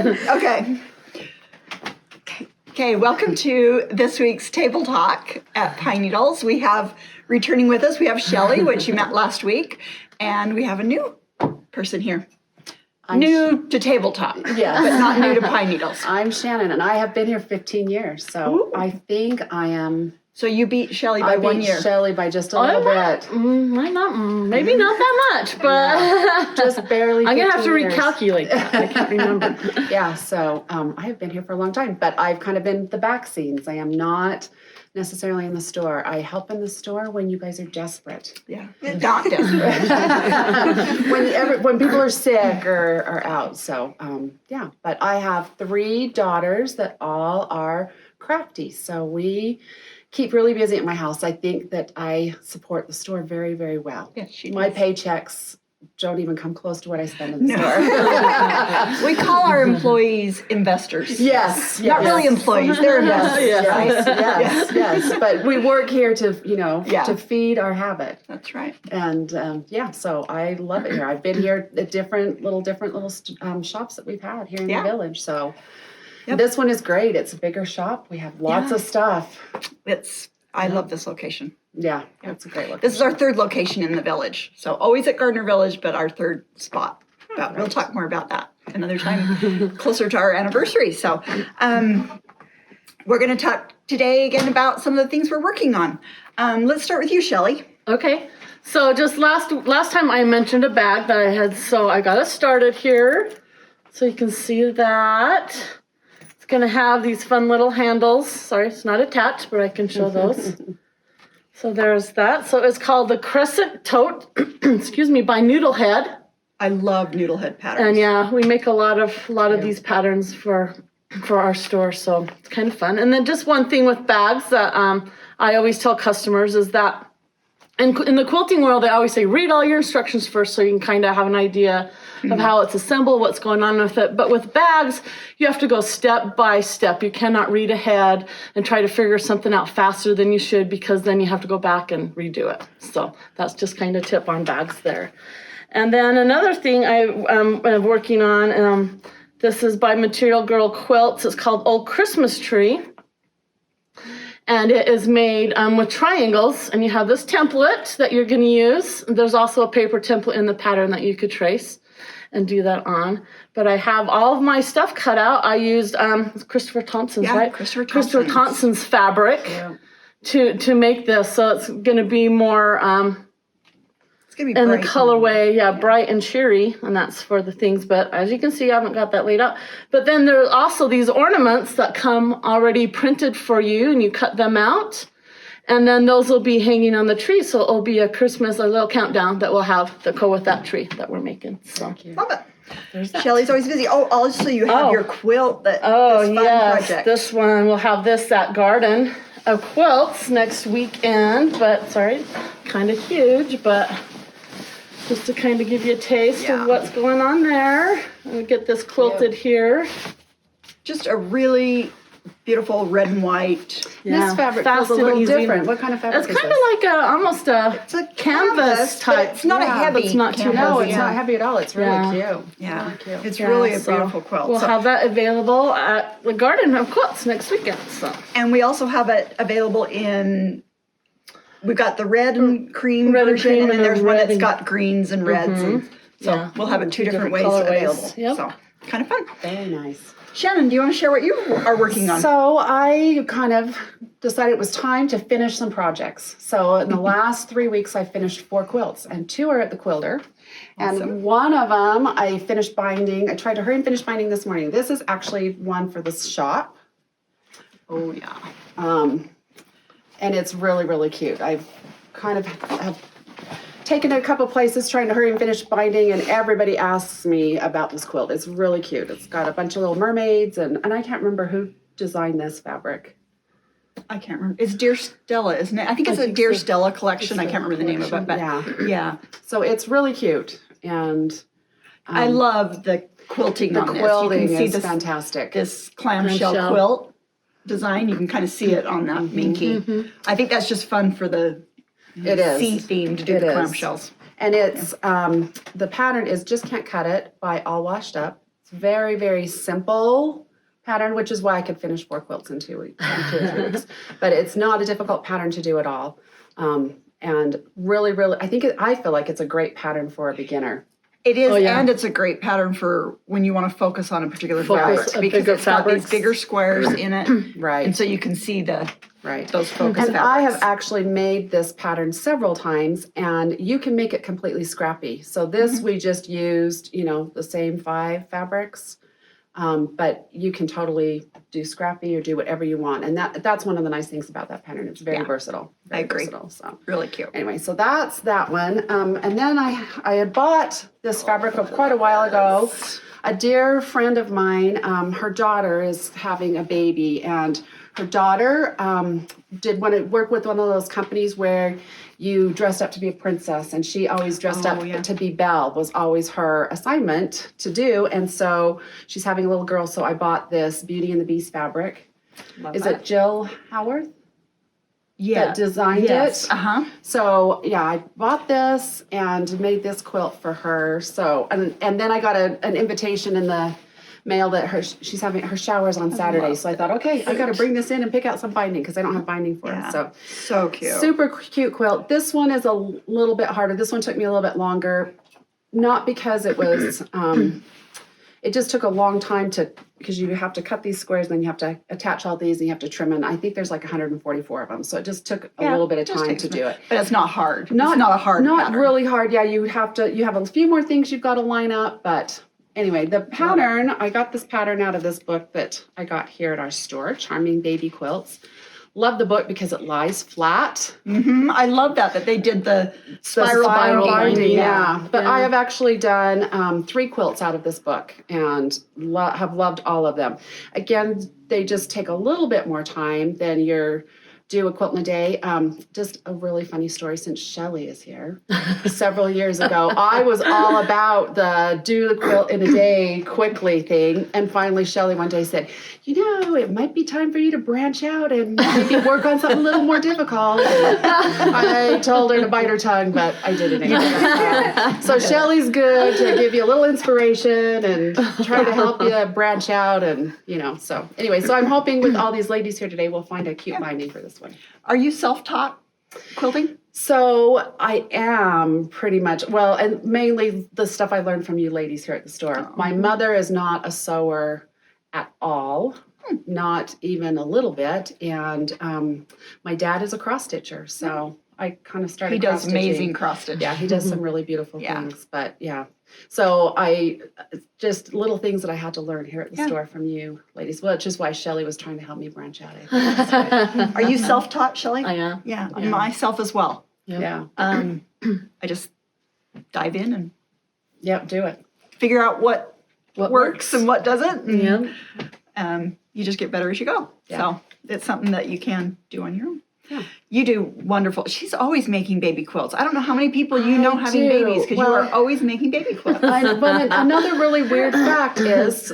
Okay. Okay, welcome to this week's Table Talk at Pine Needles. We have, returning with us, we have Shelley, which you met last week, and we have a new person here. New to Table Talk, yes. but not new to Pine Needles. I'm Shannon, and I have been here 15 years, so Ooh. I think I am... So you beat Shelley by 1 year. Shelley by just a little bit. Maybe not that much, but just barely. I'm going to have to years. recalculate that. I can't remember. Yeah, so I have been here for a long time, but I've kind of been the back scenes. I am not necessarily in the store. I help in the store when you guys are desperate. Yeah, not desperate. when people are sick or are out. So, yeah, but I have 3 daughters that all are crafty. So we keep really busy at my house. I think that I support the store very, very well. Yeah, she my does. Paychecks don't even come close to what I spend in the store. We call our employees investors. Yes. Not really employees, they're investors. Yes. But we work here to, to feed our habit. That's right. And so I love it here. I've been here at different little shops that we've had here in the village. So this one is great. It's a bigger shop. We have lots of stuff. I love this location. Yeah, it's a great location. This is our 3rd location in the village. So always at Gardner Village, but our 3rd spot. But we'll talk more about that another time closer to our anniversary. So we're going to talk today again about some of the things we're working on. Let's start with you, Shelley. Okay. So just last time I mentioned a bag that I had, so I got it started here. So you can see that. It's going to have these fun little handles. Sorry, it's not attached, but I can show those. So there's that. So it's called the Crescent Tote, by Noodlehead. I love Noodlehead patterns. And yeah, we make a lot of these patterns for our store, so it's kind of fun. And then just one thing with bags that I always tell customers is that in the quilting world, I always say read all your instructions first so you can kind of have an idea of how it's assembled, what's going on with it. But with bags, you have to go step by step. You cannot read ahead and try to figure something out faster than you should, because then you have to go back and redo it. So that's just kind of tip on bags there. And then another thing I'm working on, this is by Material Girl Quilts. It's called Old Christmas Tree. And it is made with triangles, and you have this template that you're going to use. There's also a paper template in the pattern that you could trace and do that on. But I have all of my stuff cut out. I used Christopher Thompson's, right? Christopher Thompson's fabric to make this. So it's going to be more it's gonna be in the colorway, bright and cheery, and that's for the things. But as you can see, I haven't got that laid out. But then there are also these ornaments that come already printed for you, and you cut them out. And then those will be hanging on the tree. So it'll be a little countdown that we'll have to go with that tree that we're making. So love it. Shelley's always busy. Oh, also you have your quilt this fun project. This one, we'll have this at Garden of Quilts next weekend. But sorry, kind of huge, but just to kind of give you a taste of what's going on there. We'll get this quilted here. Just a really beautiful red and white. Yeah. This fabric feels a little different. What kind of fabric is this? It's kind of like almost a canvas type. It's not a heavy. It's not too No, heavy. it's not heavy at all. It's really cute. Yeah, really cute. it's really a beautiful quilt. We'll have that available at the Garden of Quilts next weekend. And we also have it available in. We've got the red and cream version, and then there's one that's got greens and reds. And so we'll have it 2 different ways available. Yep. So kind of fun. Very nice. Shannon, do you want to share what you are working on? So I kind of decided it was time to finish some projects. So in the last 3 weeks, I finished 4 quilts, and 2 are at the quilter. Awesome. And one of them I finished binding. I tried to hurry and finish binding this morning. This is actually one for the shop. Oh, yeah. And it's really, really cute. I've kind of have taken it a couple places trying to hurry and finish binding, and everybody asks me about this quilt. It's really cute. It's got a bunch of little mermaids, and I can't remember who designed this fabric. I can't remember. It's Dear Stella, isn't it? I think it's a Dear Stella collection. I can't remember the name of it, but yeah. So it's really cute, and I love the quilting on this. Quilting you can see is this, fantastic. This clamshell quilt design. You can kind of see it on that minky. I think that's just fun for the sea theme to do the clamshells. And it's the pattern is Just Can't Cut It by All Washed Up. It's very, very simple pattern, which is why I could finish 4 quilts in 2 weeks, 2 or 3 weeks. But it's not a difficult pattern to do at all. And really, really, I feel like it's a great pattern for a beginner. It is, Oh, yeah. and it's a great pattern for when you want to focus on a particular Focus fabric on because bigger it's got these fabrics. bigger squares in it, Right. and so you can see Right. those focus And fabrics. I have actually made this pattern several times, and you can make it completely scrappy. So this we just used, the same 5 fabrics, but you can totally do scrappy or do whatever you want. And that's one of the nice things about that pattern. It's very versatile. Very agree. Versatile, so. Really cute. Anyway, so that's that one. And then I had bought this fabric quite a while ago. A dear friend of mine, her daughter is having a baby, and her daughter did want to work with one of those companies where you dressed up to be a princess, and she always dressed up to be Belle, was always her assignment to do. And so she's having a little girl, so I bought this Beauty and the Beast fabric. Is it Jill Howarth? That designed it. So yeah, I bought this and made this quilt for her. So and then I got an invitation in the mail that she's having her showers on Saturday. So I thought, okay, I got to bring this in and pick out some binding because I don't have binding for it. So cute. Super cute quilt. This one is a little bit harder. This one took me a little bit longer, not because it was. It just took a long time because you have to cut these squares, then you have to attach all these, and you have to trim. And I think there's like 144 of them, so it just took a little bit of time to do it. But it's not hard. It's not a hard Not pattern. really hard. Yeah, you have a few more things you've got to line up, but anyway, the pattern, I got this pattern out of this book that I got here at our store, Charming Baby Quilts. Love the book because it lies flat. I love that they did the spiral binding. Yeah. But I have actually done 3 quilts out of this book and have loved all of them. Again, they just take a little bit more time than your do a quilt in a day. Just a really funny story since Shelley is here. Several years ago, I was all about the do the quilt in a day quickly thing. And finally, Shelley one day said, it might be time for you to branch out and maybe work on something a little more difficult. I told her to bite her tongue, but I did it anyway. So Shelley's good to give you a little inspiration and try to help you branch out. And, so anyway, so I'm hoping with all these ladies here today, we'll find a cute binding for this one. Are you self-taught quilting? So I am pretty much, and mainly the stuff I learned from you ladies here at the store. My mother is not a sewer at all, not even a little bit. And my dad is a cross-stitcher, so I kind of started He does cross-stitching. amazing cross-stitching. Yeah, he does some really beautiful things, but So I just little things that I had to learn here at the store from you ladies, which is why Shelley was trying to help me branch out. Are you self-taught, Shelley? I am. Yeah, myself as well. Yeah. I just dive in and do it. figure out what works and what doesn't. And, you just get better as you go. Yeah. So it's something that you can do on your own. Yeah. You do wonderful. She's always making baby quilts. I don't know how many people you know having do. babies because you are always making baby quilts. But another really weird fact is,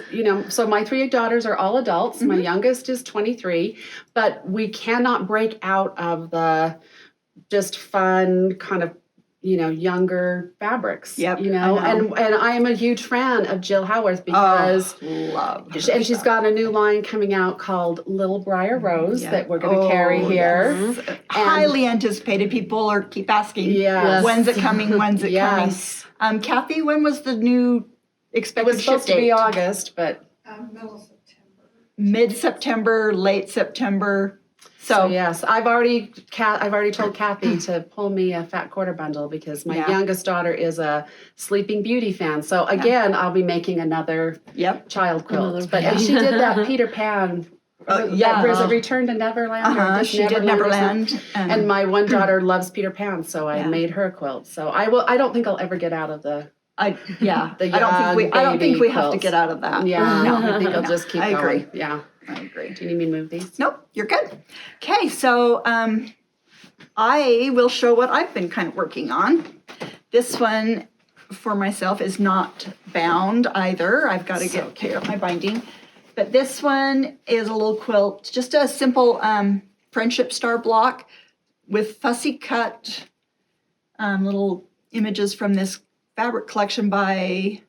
so my 3 daughters are all adults. My youngest is 23, but we cannot break out of the just fun kind of, younger fabrics. Yep, I and I am a huge fan of Jill Howarth because love. and she's got a new line coming out called Little Brier Rose that we're going to carry here. Yes. Highly anticipated. People keep asking, Yes. when's it coming? When's it Yes. coming? Kathy, when was the new It expected was ship supposed to date? be August, but Middle of September. Mid-September, late September. So yes, I've already told Kathy to pull me a fat quarter bundle because my youngest daughter is a Sleeping Beauty fan. So again, I'll be making another child quilt. And she did that Peter Pan. That Return to Neverland. Or she did Neverland. And my one daughter loves Peter Pan, so I made her a quilt. So I don't think I'll ever get out of the. I don't think we have to get out of that. Yeah, No, I think I'll just keep going. agree. Yeah. I agree. Do you need me to move these? Nope, you're good. Okay, so I will show what I've been kind of working on. This one for myself is not bound either. I've got to get care of my binding. But this one is a little quilt, just a simple friendship star block with fussy cut little images from this fabric collection by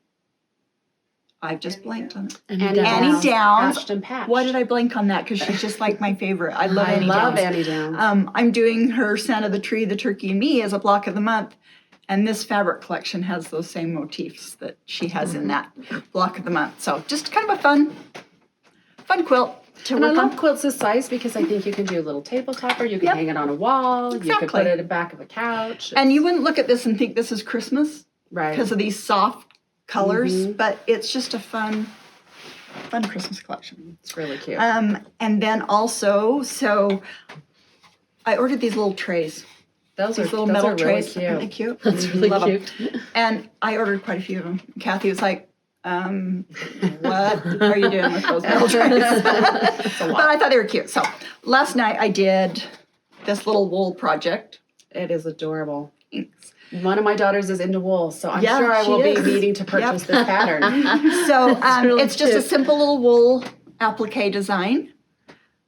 I've just blanked on it. Annie Annie Downs. Patched and Patched. Why did I blank on that? Because she's just like my favorite. I love I Annie love Downs. Annie Downs. I'm doing her Santa the Tree, the Turkey, and Me as a block of the month. And this fabric collection has those same motifs that she has in that block of the month. So just kind of a fun quilt to And I work love on. quilts this size because I think you can do a little table topper. You can Yep. hang it on a wall. You could Exactly. put it in the back of a couch. And you wouldn't look at this and think this is Christmas Right. because of these soft colors, but it's just a fun Christmas collection. It's really cute. And then also, so I ordered these little trays. those These little those metal are trays. really Aren't they cute. cute? That's really Love 'em. cute. And I ordered quite a few of them. Kathy was like, what are you doing with those metal trays? But I thought they were cute. So last night I did this little wool project. It is adorable. Thanks. One of my daughters is into wool, so I'm Yeah, sure I will she be is. needing to purchase Yep. this pattern. So really it's just a cute. simple little wool applique design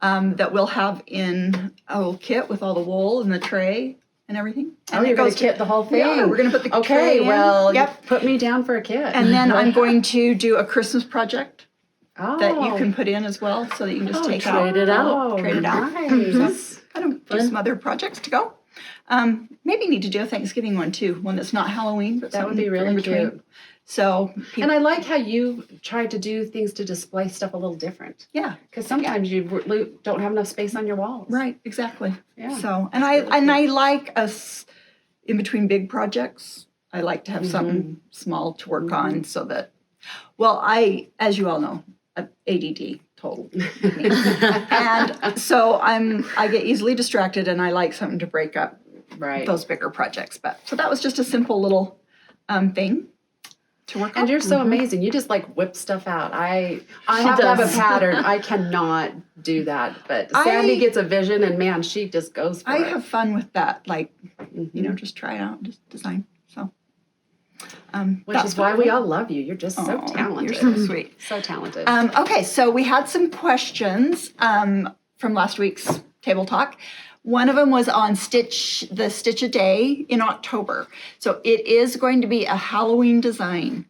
that we'll have in a little kit with all the wool and the tray and everything. Oh, And it you're going goes to kit the whole thing. Yeah, we're going to put the tray Okay, in. well, Yep. put me down for a kit. And then I'm going to do a Christmas project oh. that you can put in as well, so that you can just take out. trade it out. Oh, Trade it out. Nice. I don't do some other projects to go. Maybe need to do a Thanksgiving one too, one that's not Halloween, but That would be something really in between. cute. So, And I like how you tried to do things to display stuff a little different. yeah, Because sometimes you don't have enough space on your walls. right, exactly. Yeah. So, and I like us in between big projects. I like to have something small to work on, so that, well, as you all know, I'm ADD total, and so I get easily distracted, and I like something to break up Right. those bigger projects. But so that was just a simple little thing to work on. And you're so amazing. You just like whip stuff out. I have to have a does. pattern. I cannot do that. But Sandy gets a vision and man, she just goes for I it. have fun with that, like, just try it out, just design. So, Which that's is why what- we all love you. You're just so Aw, talented. You're so sweet. So talented. Okay, so we had some questions from last week's table talk. One of them was on the Stitch a Day in October. So it is going to be a Halloween design.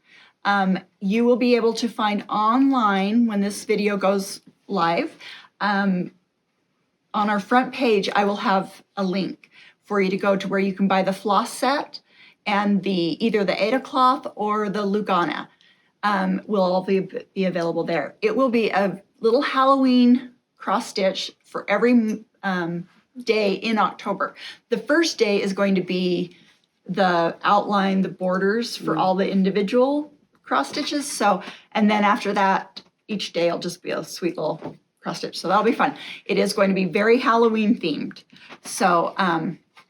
You will be able to find online when this video goes live. On our front page, I will have a link for you to go to where you can buy the floss set and either the Ada cloth or the Lugana. Will all be available there. It will be a little Halloween cross stitch for every day in October. The first day is going to be the outline, the borders for all the individual cross stitches. So, and then after that, each day will just be a sweet little cross stitch. So that'll be fun. It is going to be very Halloween themed. So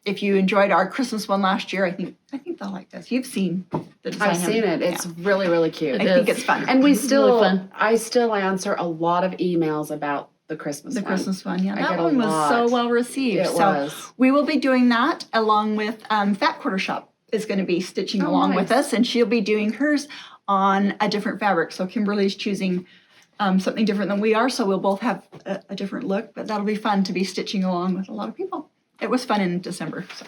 if you enjoyed our Christmas one last year, I think they'll like this. You've seen the design. I've seen it. It's really, really cute. I think it's fun. And we still, Really fun. I still answer a lot of emails about the Christmas The one. Christmas one, yeah. I That get a one was so lot. well received. It so was. we will be doing that along with Fat Quarter Shop is going to be stitching along with nice. us, and she'll be doing hers on a different fabric. So Kimberly's choosing something different than we are, so we'll both have a different look, but that'll be fun to be stitching along with a lot of people. It was fun in December. So.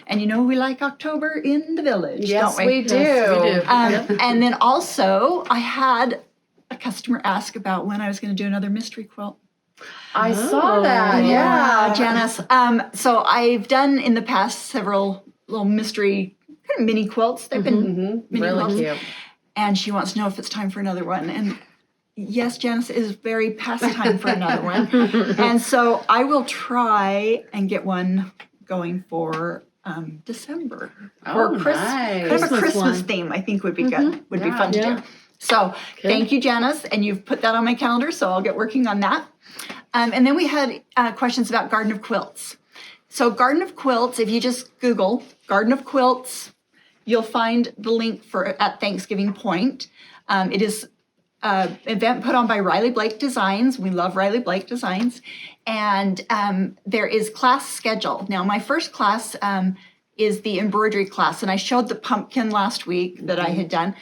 And you know we like October in the village, Yes, don't we? we do. Yes, we do. And then also I had a customer ask about when I was going to do another mystery quilt. I saw that. Yeah. Janice. So I've done in the past several little mystery kind of mini quilts. They've been mini Really quilts. cute. And she wants to know if it's time for another one. And yes, Janice, it is very past time for another one. And so I will try and get one going for December. Oh, for nice. kind of a Christmas Christmas one. theme, I think would be good. Would be Yeah. fun to Yeah. do. So Good. thank you, Janice. And you've put that on my calendar, so I'll get working on that. And then we had questions about Garden of Quilts. So Garden of Quilts, if you just Google Garden of Quilts, you'll find the link for at Thanksgiving Point. It is an event put on by Riley Blake Designs. We love Riley Blake Designs. And there is class schedule. Now, my first class is the embroidery class. And I showed the pumpkin last week that I had done.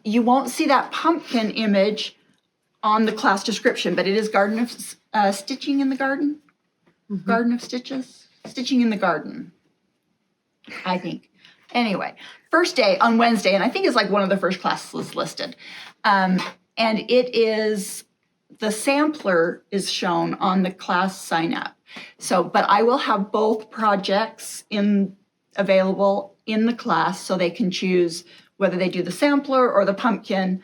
You won't see that pumpkin image on the class description, but it is Garden of Stitching in the Garden. Garden of Stitches? Stitching in the Garden, I think. Anyway, first day on Wednesday, and I think it's like one of the first classes listed. And it is, the sampler is shown on the class sign up. So, but I will have both projects available in the class so they can choose whether they do the sampler or the pumpkin.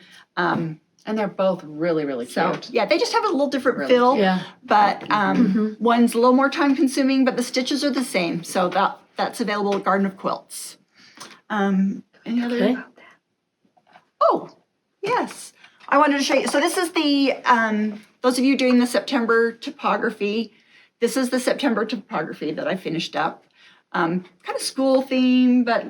And they're both really, really So, cute. yeah, they just have a little different Really feel. Yeah. But one's a little more time consuming, but the stitches are the same. So that's available at Garden of Quilts. Any other? Okay. Oh, yes. I wanted to show you. So this is the, those of you doing the September topography, this is the September topography that I finished up. Kind of school theme, but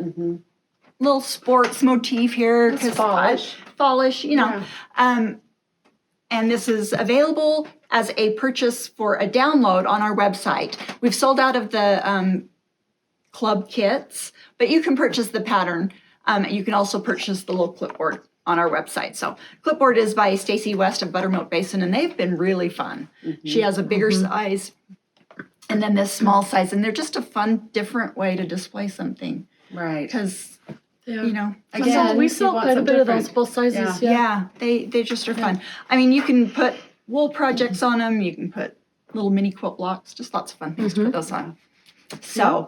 little sports motif here. It's 'cause fallish. Fallish, you know. Yeah. And this is available as a purchase for a download on our website. We've sold out of the club kits, but you can purchase the pattern. You can also purchase the little clipboard on our website. So clipboard is by Stacy West of Buttermilk Basin, and they've been really fun. She has a bigger size and then this small size, and they're just a fun, different way to display something. Right. Because, Yeah. you know, Again, we you sell want quite a some bit of those different- both sizes. Yeah. Yeah. yeah, they just are fun. I mean, you can put wool projects on them. You can put little mini quilt blocks, just lots of fun things to put those on. So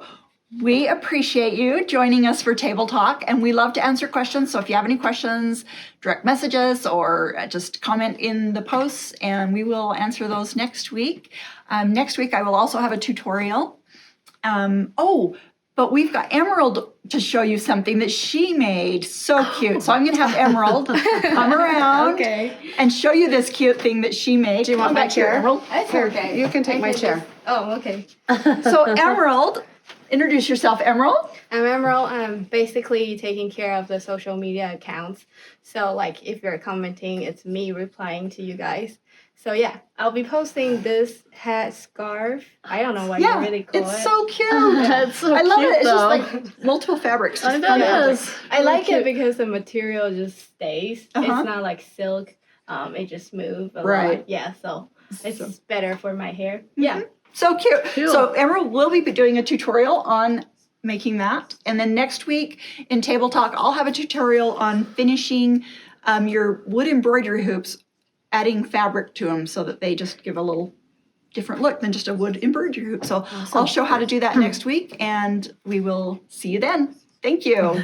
we appreciate you joining us for Table Talk, and we love to answer questions. So if you have any questions, direct message us or just comment in the posts, and we will answer those next week. Next week, I will also have a tutorial. But we've got Emerald to show you something that she made. So cute. So I'm going to have Emerald come around and show you this cute thing that she made. Do you want my chair? Emerald? That's Here, okay. you can take my chair. Oh, okay. So Emerald, introduce yourself, Emerald. I'm Emerald. I'm basically taking care of the social media accounts. So, like, if you're commenting, it's me replying to you guys. So, yeah, I'll be posting this hat scarf. I don't know what you really call it's it. so cute. It's so I love cute, it. It's though. just like multiple fabrics. I Just know fun it fabrics. is. I like Cute. it because the material just stays. Uh-huh. It's not like silk. It just moves a Right. lot. Yeah, so it's better for my hair. Yeah. So cute. Cute. So Emerald will be doing a tutorial on making that. And then next week in Table Talk, I'll have a tutorial on finishing your wood embroidery hoops, adding fabric to them so that they just give a little different look than just a wood embroidery hoop. So I'll show how to do that next week, and we will see you then. Thank you.